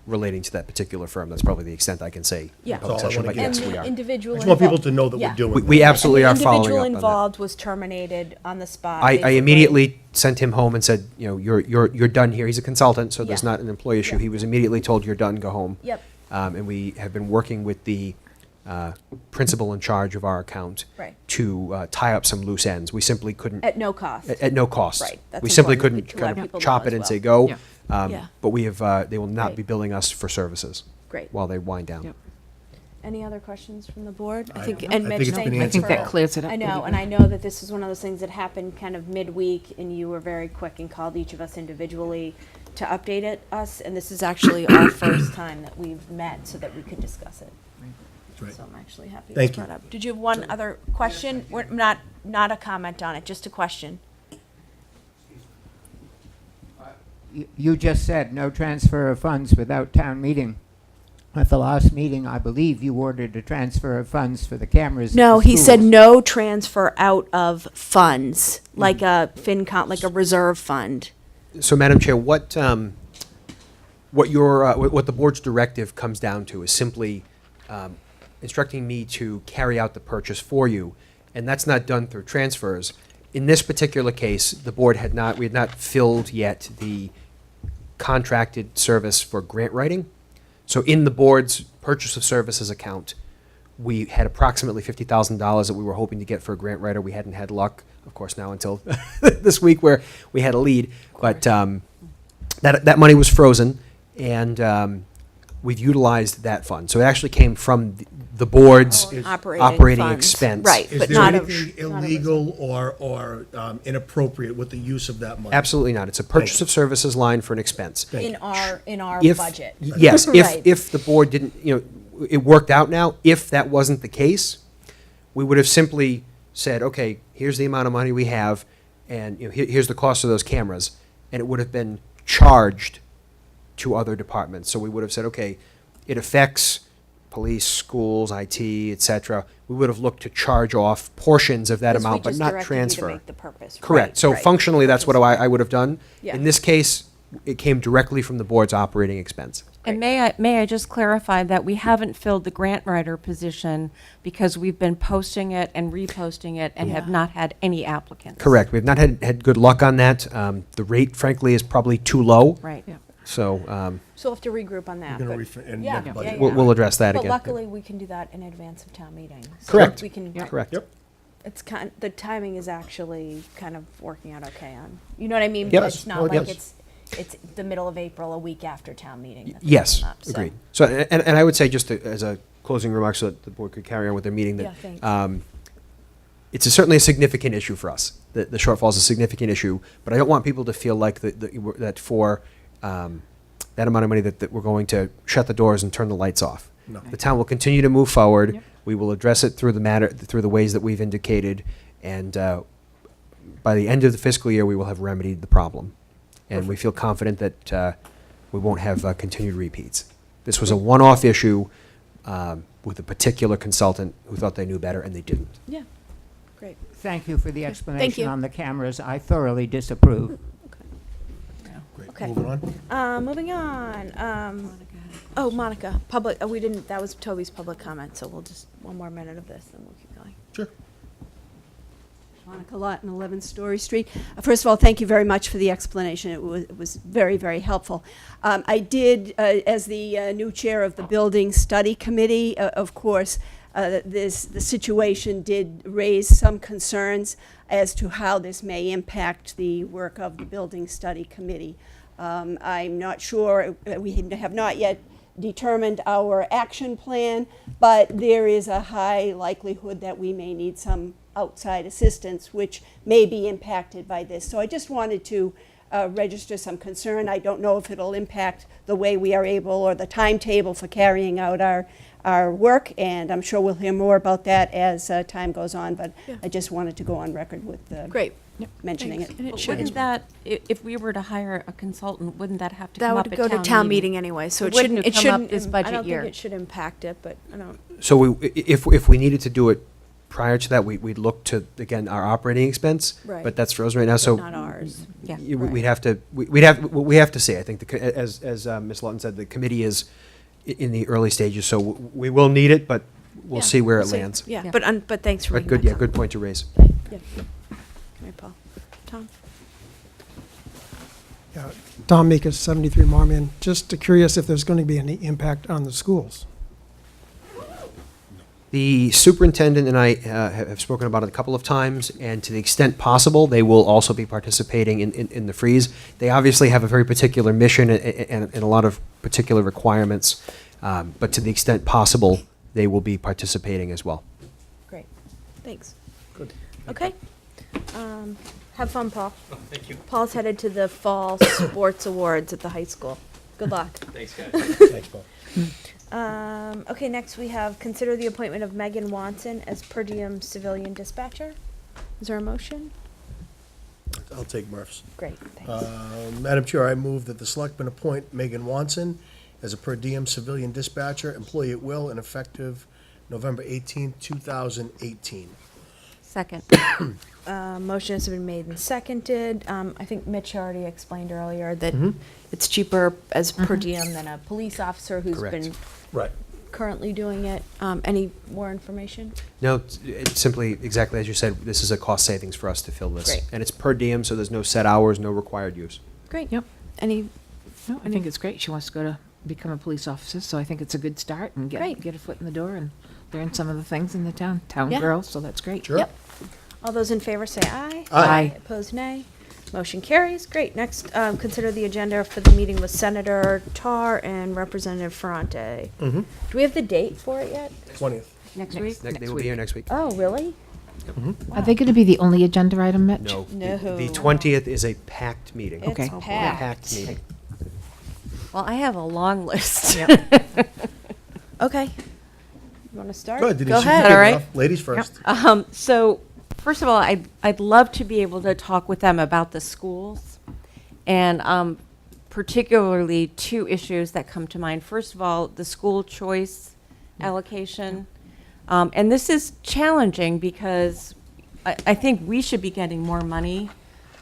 relating to that particular firm. That's probably the extent I can say in
Yeah.
public
That's all I
session,
wanna
but
get
And
yes, we
the
are.
individual.
I just want people
involved-
to know that
Yeah.
we're doing.
We
that.
absolutely are
And the
following up on
individual
that.
involved was terminated on the spot.
I
basically.
immediately sent him home and said, you're done here. He's a consultant, so there's
Yeah.
not an employee issue.
Yeah.
He was immediately told, you're done, go home.
Yep,
And we have been working with the principal in charge of our account
right,
to tie up some loose ends. We simply couldn't,
at no cost.
at no cost.
Right, that's
We simply
important
couldn't
to let
kind of
people know
chop
as
it and
well.
say, go.
Yeah.
Yeah.
But we have, they will not
Right.
be billing us for services
Great.
while they wind down.
Yep.
Any other questions from the board?
I
think,
don't
and
know. I
Mitch,
think it's
thank
been
you
I think
for-
that clears it up.
I know,
pretty
and I
good.
know that this is one of those things that happened kind of midweek, and you were very quick and called each of us individually to update us, and this is actually our first time that we've met so that we could discuss it.
Right.
So I'm actually happy
Thank
it's
you.
brought up. Did you have one other question? Not a comment on it, just a question.
You just said no transfer of funds without town meeting. At the last meeting, I believe you ordered a transfer of funds for the cameras. at
No,
the
he said
schools.
no transfer out of funds, like a FinCom, like a reserve fund.
So, Madam Chair, what the board's directive comes down to is simply instructing me to carry out the purchase for you, and that's not done through transfers. In this particular case, the board we had not filled yet the contracted service for grant writing. So in the board's purchase of services account, we had approximately $50,000 that we were hoping to get for a grant writer. We hadn't had luck, of course, now until this week where we had a lead. But that money was frozen, and we've utilized that fund. So it actually came from the board's operating
funds.
expense.
Right,
Is
but
there
not a.
anything
not a
illegal or inappropriate with the use of that money?
Absolutely not. It's a purchase of services line for an expense.
Thank
In our
If-
budget.
Yes,
Right.
if the board didn't, it worked out now. If that wasn't the case, we would have simply said, okay, here's the amount of money we have, and here's the cost of those cameras, and it would have been charged to other departments. So we would have said, okay, it affects police, schools, IT, et cetera. We would have looked to charge off portions of that
Because we
amount, but
just
not
directed you to
transfer.
make the purpose.
Correct.
Right,
So
right.
functionally, that's what I would have done.
Yeah.
In this case, it came directly from the board's operating expense.
And may I just clarify that we haven't filled the grant writer position because we've been posting it and reposting it and have
Yeah.
not had any applicants.
Correct. We've not had good luck on that. The rate, frankly, is probably too low.
Right.
So
So we'll have to regroup on that.
You're gonna
but-
refi- and
Yeah,
make a
yeah,
budget.
yeah.
we'll address that
But
again.
luckily, we can do that in advance of town meeting. So
Correct.
We can.
Correct.
Yep.
It's the timing is actually kind of working out okay on, you know what I mean?
Yep.
But it's
Oh,
not like
yes.
it's the middle of April, a week after town meeting. that's
Yes,
coming up, so.
agreed. So, and I would say, just as a closing remark, so that the board could carry on with their meeting,
Yeah,
that
thanks.
it's certainly a significant issue for us. The shortfall is a significant issue, but I don't want people to feel like that for that amount of money that we're going to shut the doors and turn the lights off.
No.
The town will continue to move forward.
Yep.
We will address it through the ways that we've indicated, and by the end of the fiscal year, we will have remedied the problem. And we feel confident that we won't have continued repeats. This was a one-off issue with a particular consultant who thought they knew better, and they didn't.
Yeah, great.
Thank you for the explanation
you.
on the cameras. I thoroughly disapprove.
Great.
Okay.
Moving on.
Moving on. Oh, Monica, public, we didn't, that was Toby's public comment, so we'll just, one more minute of this, and we'll keep going.
Sure.
Monica Lawton, 11 Story Street. First of all, thank you very much for the explanation. It was very, very helpful. I did, as the new chair of the Building Study Committee, of course, the situation did raise some concerns as to how this may impact the work of the Building Study Committee. I'm not sure, we have not yet determined our action plan, but there is a high likelihood that we may need some outside assistance, which may be impacted by this. So I just wanted to register some concern. I don't know if it'll impact the way we are able or the timetable for carrying out our work, and I'm sure we'll hear more about that as time goes on, but
Yeah.
I just wanted to go on record with
Great.
mentioning
Thanks.
it.
And it
But
shouldn't-
wouldn't that, if we were to hire a consultant, wouldn't that have to
That
come up
would
at
go to town meeting anyway, so
It
it
wouldn't
shouldn't,
have come up this
I
budget
don't
year.
think it should impact it, but I don't,
So if we needed to do it prior to that, we'd look to, again, our operating expense.
Right.
But that's frozen right now, so.
not ours.
Yeah.
We'd have to, we have to see. I think, as Ms. Lawton said, the committee is in the early stages, so we will need it, but we'll
Yeah,
see where it
we'll see.
lands.
Yeah,
Yeah.
but thanks for
But
bringing
good,
that
yeah,
up.
good point to raise.
Yeah. Right, Paul. Tom?
Yeah, Tom Meekus, 73 Marmion. Just curious if there's going to be any impact on the schools.
The superintendent and I have spoken about it a couple of times, and to the extent possible, they will also be participating in the freeze. They obviously have a very particular mission and a lot of particular requirements, but to the extent possible, they will be participating as well.
Great. Thanks.
Good.
Okay. Have fun, Paul. Thank you. Paul's headed to the Fall Sports Awards at the high school. Good luck.
Thanks, guys.
Thanks, Paul.
Okay, next we have consider the appointment of Megan Watson as per diem civilian dispatcher. Is there a motion?
I'll take Murph's.
Great, thanks.
Madam Chair, I move that the selectmen appoint Megan Watson as a per diem civilian dispatcher, employee at will, and effective November 18, 2018.
Second.
Motion has been made and seconded. I think Mitch already explained earlier that
Mhm.
it's cheaper as per diem than a police officer who's
Correct.
been
Right.
currently doing it. Any more information?
No, it's simply, exactly as you said, this is a cost savings for us to fill this.
Great.
And it's per diem, so there's no set hours, no required use.
Great.
Yep.
Any,
No, I think it's great. She wants to go to become a police officer, so I think it's a good start and
Great.
get a foot in the door and learn some of the things in the town
Yeah.
girl, so that's great.
Sure.
Yep. All those in favor say aye.
Aye.
Opposed, nay. Motion carries. Great. Next, consider the agenda for the meeting with Senator Tar and Representative Ferrante.
Mm-hmm.
Do we have the date for it yet?
20th.
Next week?
They
Next
will be here next week.
Oh, really?
Are they going to be the only agenda item, Mitch?
No.
No.
The 20th is a packed meeting.
It's
Okay.
packed.
Packed meeting.
Well, I have a long list.
Okay. You want to start?
Good.
Go
Denise, you
ahead.
kick it
All right.
off. Ladies first.
So, first of all, I'd love to be able to talk with them about the schools, and particularly two issues that come to mind. First of all, the school choice allocation. And this is challenging because I think we should be getting more money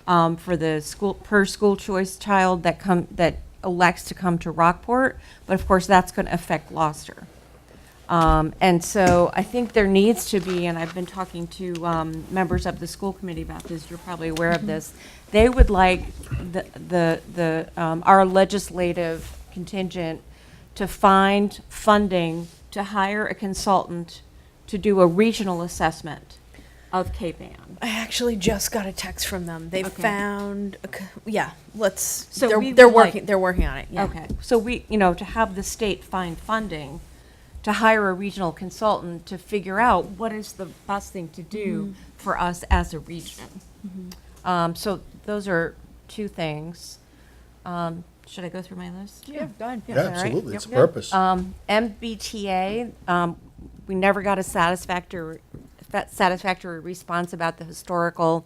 for the school choice child that elects to come to Rockport, but of course that's going to affect Gloucester. And so I think there needs to be, and I've been talking to members of the school committee about this. You're probably aware of this. They would like our legislative contingent to find funding to hire a consultant to do a regional assessment of Cape Ann.
I actually just got a text from them. They
Okay.
found, yeah,
So we
they're
would like-
working on it, yeah.
Okay, so to have the state find funding to hire a regional consultant to figure out what is the best thing to do for us as a region. So those are two things. Should I go through my list?
Yeah, go ahead.
Yeah,
all right.
absolutely. It's a
Yep.
purpose.
MBTA, we never got a satisfactory response about the historical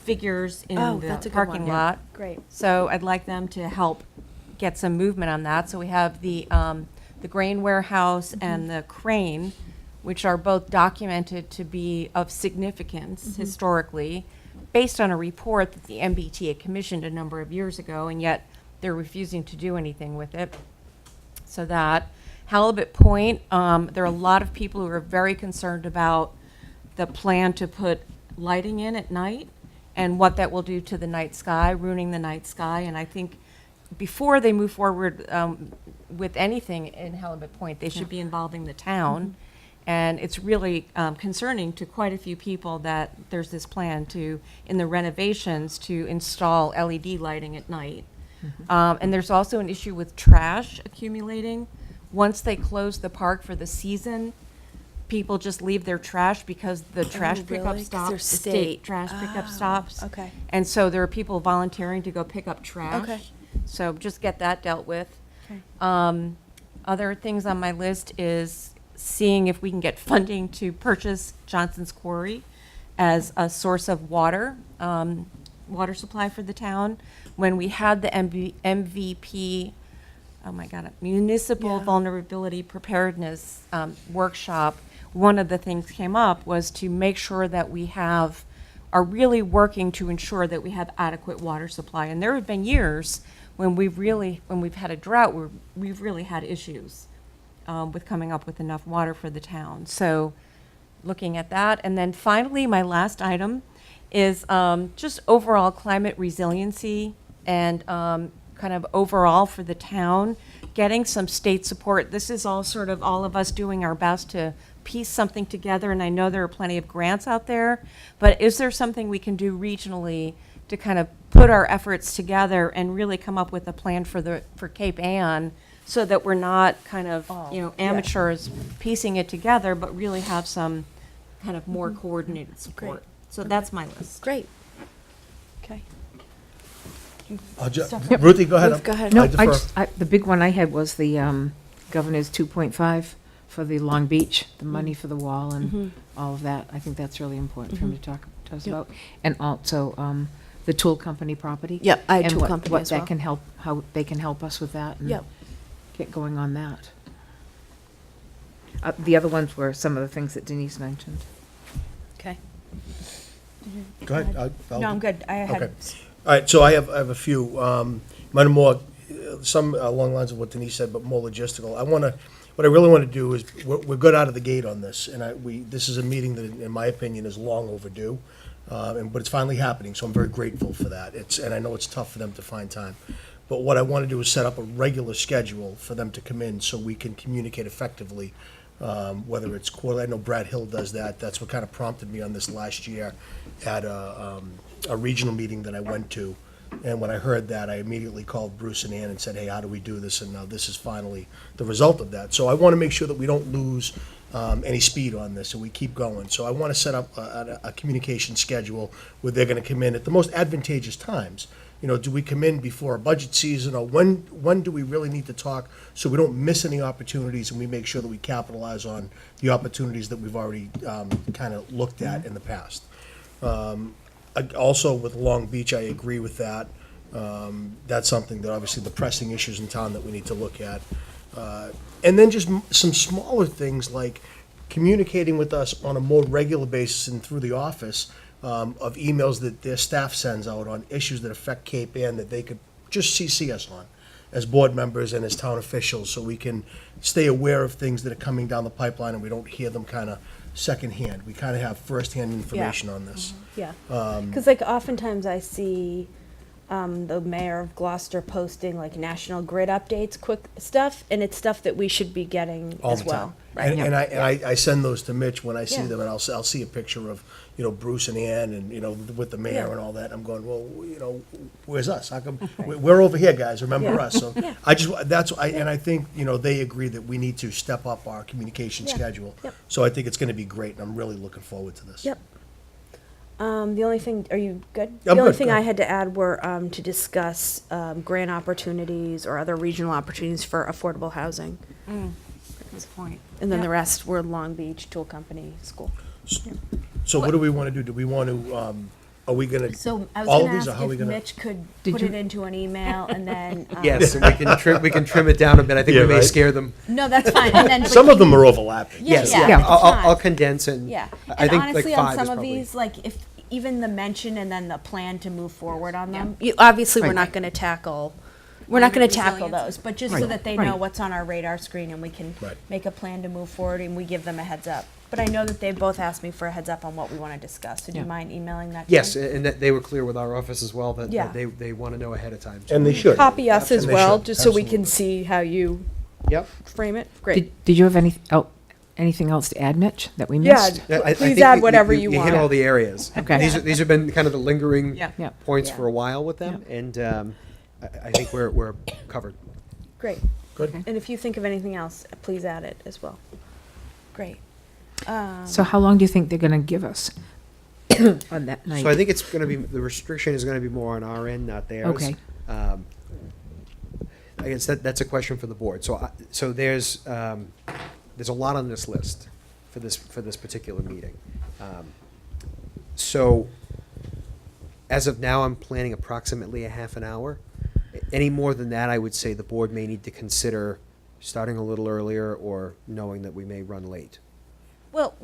figures in
Oh,
the
that's a good one.
parking
Yeah.
lot.
Great.
So I'd like them to help get some movement on that. So we have the grain warehouse and the crane, which are both documented to be of significance historically, based on a report that the MBTA commissioned a number of years ago, and yet they're refusing to do anything with it. So that. Halibut Point, there are a lot of people who are very concerned about the plan to put lighting in at night and what that will do to the night sky, ruining the night sky. And I think before they move forward with anything in Halibut Point, they should be involving the town. And it's really concerning to quite a few people that there's this plan to, in the renovations, to install LED lighting at night. And there's also an issue with trash accumulating. Once they close the park for the season, people just leave their trash because the trash pickup
really? 'Cause
stops.
they're
the state
state.
trash pickup
Oh,
stops.
okay.
And so there are people volunteering to go pick up trash.
Okay.
So just get that dealt with.
Okay.
Other things on my list is seeing if we can get funding to purchase Johnson's Quarry as a source of water, water supply for the town. When we had the MVP, oh my God, Municipal
Yeah.
Vulnerability Preparedness workshop, one of the things came up was to make sure that we are really working to ensure that we have adequate water supply. And there have been years when we've had a drought, where we've really had issues with coming up with enough water for the town. So looking at that. And then finally, my last item is just overall climate resiliency and kind of overall for the town, getting some state support. This is all sort of all of us doing our best to piece something together, and I know there are plenty of grants out there, but is there something we can do regionally to kind of put our efforts together and really come up with a plan for Cape Ann, so that we're not kind of, amateurs piecing it together, but really have some kind of more coordinated support.
Great.
So that's my list.
Great. Okay.
Ruthie, go ahead.
Ruth, go ahead.
No,
I defer.
the big one I had was the governor's 2.5 for the Long Beach, the money for the wall and all of that. I think that's really important for him to talk to us
Yep.
about. And also the tool company property.
Yep, I had
and
tool company
what
as
that
well.
can help, how they can help us with that and
Yep.
get going on that. The other ones were some of the things that Denise mentioned.
Okay.
Go ahead.
No, I'm good. I had.
Okay. All right, so I have a few, mine are more, some along the lines of what Denise said, but more logistical. What I really want to do is, we're good out of the gate on this, and this is a meeting that, in my opinion, is long overdue, but it's finally happening, so I'm very grateful for that. And I know it's tough for them to find time. But what I want to do is set up a regular schedule for them to come in so we can communicate effectively, whether it's quarterly. I know Brad Hill does that. That's what kind of prompted me on this last year at a regional meeting that I went to. And when I heard that, I immediately called Bruce and Ann and said, hey, how do we do this? And now this is finally the result of that. So I want to make sure that we don't lose any speed on this and we keep going. So I want to set up a communication schedule where they're going to come in at the most advantageous times. Do we come in before a budget season, or when do we really need to talk so we don't miss any opportunities and we make sure that we capitalize on the opportunities that we've already kind of looked at in the past. Also, with Long Beach, I agree with that. That's something that obviously the pressing issues in town that we need to look at. And then just some smaller things like communicating with us on a more regular basis and through the office of emails that their staff sends out on issues that affect Cape Ann that they could just CC us on as board members and as town officials, so we can stay aware of things that are coming down the pipeline and we don't hear them kind of secondhand. We kind of have firsthand information on this.
Yeah. Because like oftentimes I see the mayor of Gloucester posting like National Grid updates, quick stuff, and it's stuff that we should be getting
All
as
the
well.
time.
Right.
And I send those to Mitch when I see
Yeah.
them, and I'll see a picture of, Bruce and Ann and, with the mayor
Yeah.
and all that. I'm going, well, where's us? How come, we're over here, guys, remember
Yeah.
us? So
Yeah.
and I think, they agree that we need to step up our communication
Yeah.
schedule.
Yep.
So I think it's gonna be great, and I'm really looking forward to this.
Yep. The only thing, are you good?
I'm
The only
good,
thing
go
I
ahead.
had to add were to discuss grant opportunities or other regional opportunities for affordable housing.
Good point.
And then
Yep.
the rest were Long Beach, Tool Company, School.
So what do we wanna do? Do we want to, are we gonna,
So I was
all of
gonna
these, or
ask
how are we
if
gonna?
Mitch could
Did
put
you-
it into an email and then.
Yes, and we can trim it down a bit. I think
Yeah,
we may
right.
scare them.
No, that's fine. And then. but
Some of
can
them
you-
are overlapping.
Yeah,
Yes,
yeah,
yeah.
it's
I'll
fine.
condense and
Yeah.
I
And
think
honestly,
like
on
5
some
is
of
probably.
these, like if even the mention and then the plan to move forward on them, obviously we're
Right.
not gonna tackle we're not gonna
Climate
tackle
resiliency.
those, but just so
Right,
that they know
right.
what's on our radar screen and we can
Right.
make a plan to move forward and we give them a heads up. But I know that they both asked me for a heads up on what we wanna discuss, so do you
Yeah.
mind emailing that? to
Yes,
me?
and that they were clear with our office as well, that
Yeah.
that they want to know ahead of time.
And they should.
Copy us as
And they
well,
should,
just so we can
absolutely.
see how you
Yep.
frame it. Great.
Did you have anything else to add, Mitch, that we
Yeah,
missed?
I
please
think
add whatever you
You hit
want.
all the areas.
Okay.
These have been kind of the lingering
Yeah.
Yeah.
points
Yeah.
for a while with them, and I think we're covered.
Great.
Good.
And if you think of anything else, please add it as well. Great.
So how long do you think they're gonna give us on that night?
So I think it's going to be, the restriction is going to be more on our end, not theirs.
Okay.
I guess that's a question for the board. So there's a lot on this list for this particular meeting. So as of now, I'm planning approximately a half an hour. Any more than that, I would say the board may need to consider starting a little earlier or knowing that we may run late.
Well,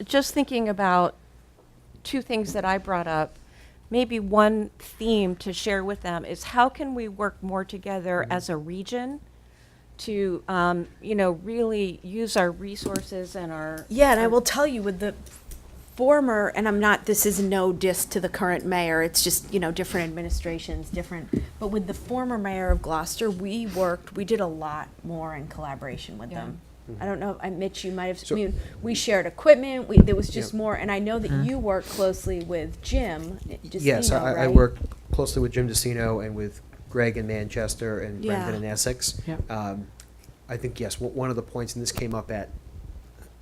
just thinking about two things that I brought up, maybe one theme to share with them is how can we work more together as a region to, really use our resources and our.
Yeah, and I will tell you with the former, and this is no diss to the current mayor, it's just, different administrations, but with the former mayor of Gloucester, we did a lot more in collaboration with
Yeah.
them. I don't know, Mitch, you might have,
So-
we shared equipment, there was just
Yeah.
more, and I know that you work closely with Jim
Yes,
Justino,
I
right?
work closely with Jim DeCino and with Greg in Manchester and Brendan in
Yeah.
Essex.
Yep.
I think, yes, one of the points, and this came up at,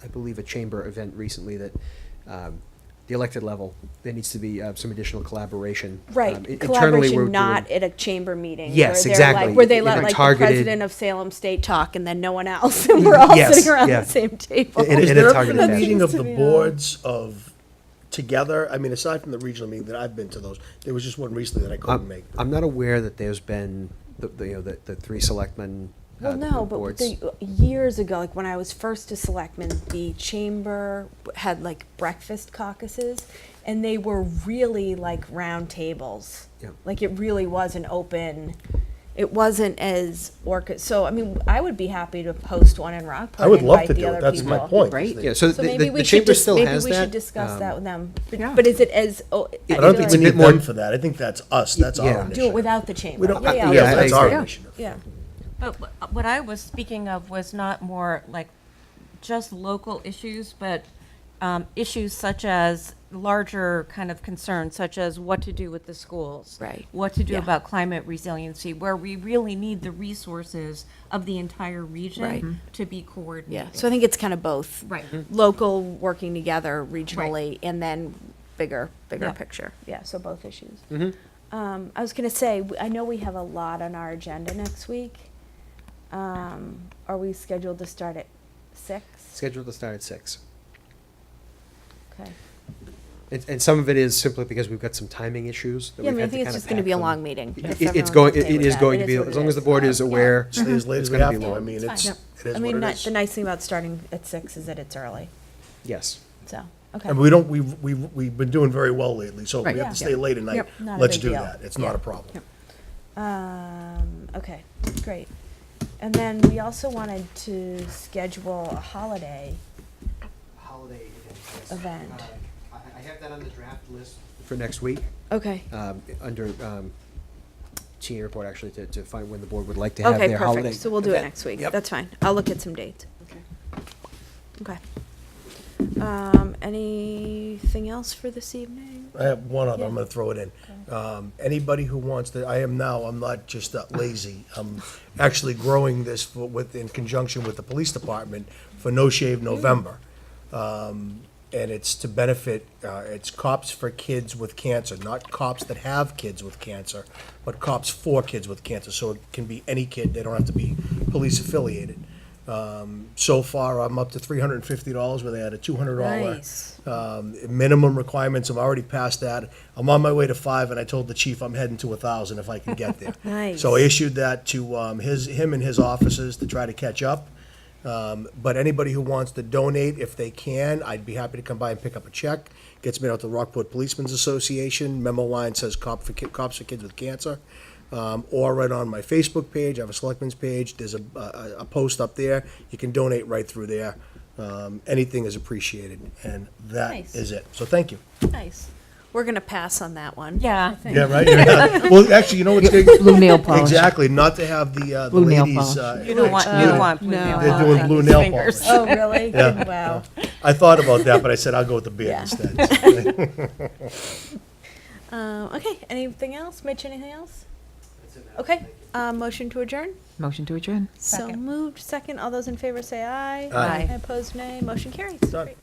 I believe, a chamber event recently, that the elected level, there needs to be some additional collaboration.
Right,
Internally,
collaboration,
we're
not
doing-
at a chamber meeting.
Yes,
where they're
exactly.
like- Where they
In
let
a
like the
targeted-
president of Salem State talk and then no one else, and we're all
Yes,
sitting around
yeah.
the same table.
In
Is
a
there ever
targeted
been a
fashion.
meeting of
To
the
be
boards of, together? I mean, aside from the regional meeting that I've been to those, there was just one recently that I couldn't make.
I'm not aware that there's been the three selectmen.
Well,
the
no, but
boards.
years ago, like when I was first a selectman, the chamber had like breakfast caucuses, and they were really like round tables.
Yeah.
Like it really was an open. It wasn't as so. I mean, I would be happy to host one in Rockport.
I would
and
love
invite
to
the
do it,
other
that's my
people.
point.
Great.
Yeah, so
So
the
maybe we should
chamber
just
still
maybe
has
we
that.
should discuss that with them. But,
Yeah.
but is it as? Oh,
I don't think
It's a
we
bit
need
more-
them for that. I think that's us, that's our
Yeah.
initiative.
do it without the chamber.
We don't,
yeah,
yeah,
I
that's our
agree.
initiative.
yeah.
But what I was speaking of was not more like just local issues, but issues such as larger kind of concerns, such as what to do with the schools.
Right.
What to do
Yeah.
about climate resiliency, where we really need the resources of the entire
Right.
region to be
Yeah,
coordinated.
so I think it's kind of both.
Right.
Local working together regionally, and then bigger
Yeah.
picture. Yeah, so both issues.
Mhm.
I was gonna say, I know we have a lot on our agenda next week. Are we scheduled to start at 6?
Scheduled to start at 6.
Okay.
And some of it is simply because we've got some timing issues. That
Yeah, I
we've
mean, I
had to
think it's
kinda
just gonna
pack
be a
them.
long meeting. if
It's
everyone's
going,
okay
it
with
is
that.
going
It
to be,
what
as
it
long as the
is.
board is
Yeah.
aware.
Stay as late
it's
as we
gonna
have
be
to. I
long.
mean,
It's
it's,
fine.
it is
I mean,
what it is.
the nice thing about starting at 6 is that it's early,
Yes.
so, okay.
And we've been doing very well lately, so if
Right.
we have
Yeah.
to stay late at night,
Yep.
Not a
let's
big
do
deal.
that. It's not
Yeah.
a problem.
Okay, great. And then we also wanted to schedule a holiday
Holiday
event.
I have that on the draft list for next week,
Okay.
under TA report, actually, to find when the board would like to have
Okay,
their holiday.
perfect. So we'll do it
event.
next week.
Yep.
That's fine. I'll look at some dates. Okay. Anything else for this evening?
I have one other, I'm
Yeah.
gonna throw it in. Anybody who wants to, I'm not just lazy, I'm actually growing this in conjunction with the police department for No Shave November. And it's to benefit, it's Cops for Kids with Cancer, not cops that have kids with cancer, but cops for kids with cancer, so it can be any kid, they don't have to be police affiliated. So far, I'm up to $350, where they had a $200
Nice.
minimum requirements. I'm already past that. I'm on my way to 5, and I told the chief I'm heading to 1,000 if I can get there.
Nice.
So I issued that to him and his offices to try to catch up. But anybody who wants to donate, if they can, I'd be happy to come by and pick up a check. Gets me out to Rockport Policemen's Association. Memo line says Cops for Kids with Cancer. or right on my Facebook page. I have a selectmen's page. There's a post up there. You can donate right through there. Anything is appreciated, and that
Nice.
is it. So thank you.
Nice. We're gonna pass on that one.
Yeah.
Yeah, right? Yeah. Well, actually, you know what's good?
Blue nail polish.
Exactly, not to have the
Blue nail
ladies.
polish.
You don't want blue
no.
nail
They're
polish
doing
on
blue
these
nail
fingers.
polish.
Oh, really?
Yeah.
Wow.
I thought about that, but I said I'll go with the beard
Yeah.
instead.
Okay, anything else? Mitch, anything else? Okay, motion to adjourn?
Motion to adjourn.
So moved, second. All those in favor say aye.
Aye.
Opposed, nay. Motion carries.
Done.
Great.